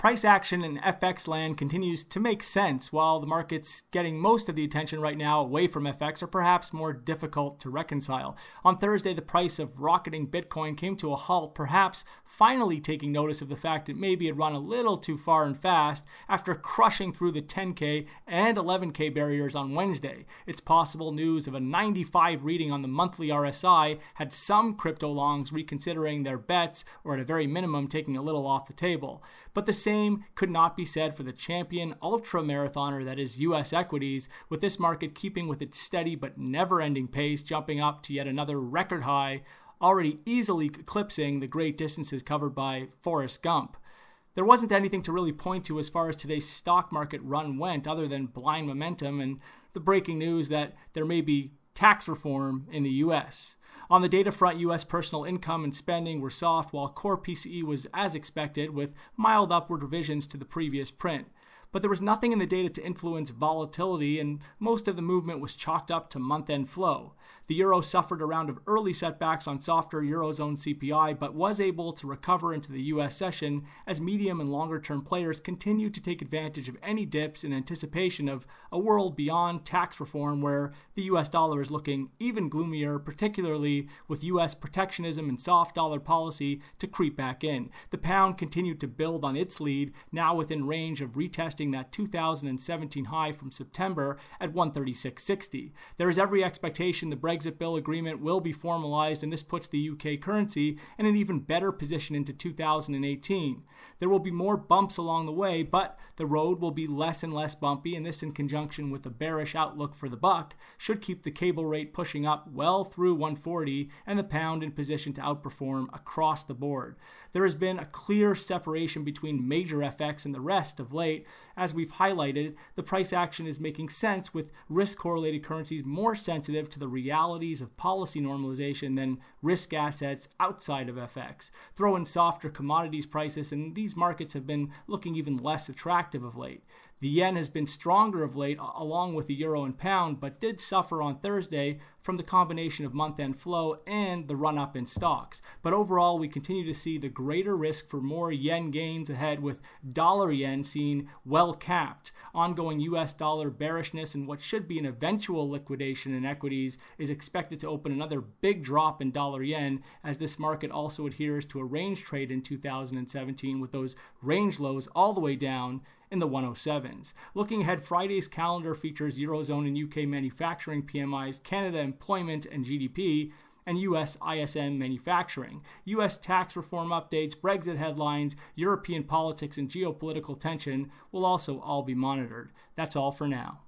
Price action in FX land continues to make sense, while the markets getting most of the attention right now away from FX are perhaps more difficult to reconcile. On Thursday, the price of rocketing Bitcoin came to a halt, perhaps finally taking notice of the fact it maybe had run a little too far and fast after crushing through the 10K and 11K barriers on Wednesday. It's possible news of a 95 reading on the monthly RSI had some crypto longs reconsidering their bets, or at a very minimum taking a little off the table. But the same could not be said for the champion ultra-marathoner that is U.S. equities, with this market keeping with its steady but never-ending pace, jumping up to yet another record high, already easily eclipsing the great distances covered by Forrest Gump. There wasn't anything to really point to as far as today's stock market run went other than blind momentum and the breaking news that there may be tax reform in the U.S. On the data front, U.S. personal income and spending were soft, while core PCE was as expected, with mild upward revisions to the previous print. But there was nothing in the data to influence volatility, and most of the movement was chalked up to month-end flow. The euro suffered a round of early setbacks on softer Eurozone CPI, but was able to recover into the U.S. session as medium and longer-term players continued to take advantage of any dips in anticipation of a world beyond tax reform where the U.S. dollar is looking even gloomier, particularly with U.S. protectionism and soft dollar policy to creep back in. The pound continued to build on its lead, now within range of retesting that 2017 high from September at 136.60. There is every expectation the Brexit bill agreement will be formalized, and this puts the UK currency in an even better position into 2018. There will be more bumps along the way, but the road will be less and less bumpy, and this, in conjunction with a bearish outlook for the buck, should keep the cable rate pushing up well through 140 and the pound in position to outperform across the board. There has been a clear separation between major FX and the rest of late. As we've highlighted, the price action is making sense, with risk-correlated currencies more sensitive to the realities of policy normalization than risk assets outside of FX. Throw in softer commodities prices, and these markets have been looking even less attractive of late. The yen has been stronger of late, along with the euro and pound, but did suffer on Thursday from the combination of month-end flow and the run-up in stocks. But overall, we continue to see the greater risk for more yen gains ahead, with dollar-yen seen well capped. Ongoing U.S. dollar bearishness and what should be an eventual liquidation in equities is expected to open another big drop in dollar-yen, as this market also adheres to a range trade in 2017, with those range lows all the way down in the 107s. Looking ahead, Friday's calendar features Eurozone and UK manufacturing PMIs, Canada employment and GDP, and U.S. ISM manufacturing. U.S. tax reform updates, Brexit headlines, European politics, and geopolitical tension will also all be monitored. That's all for now.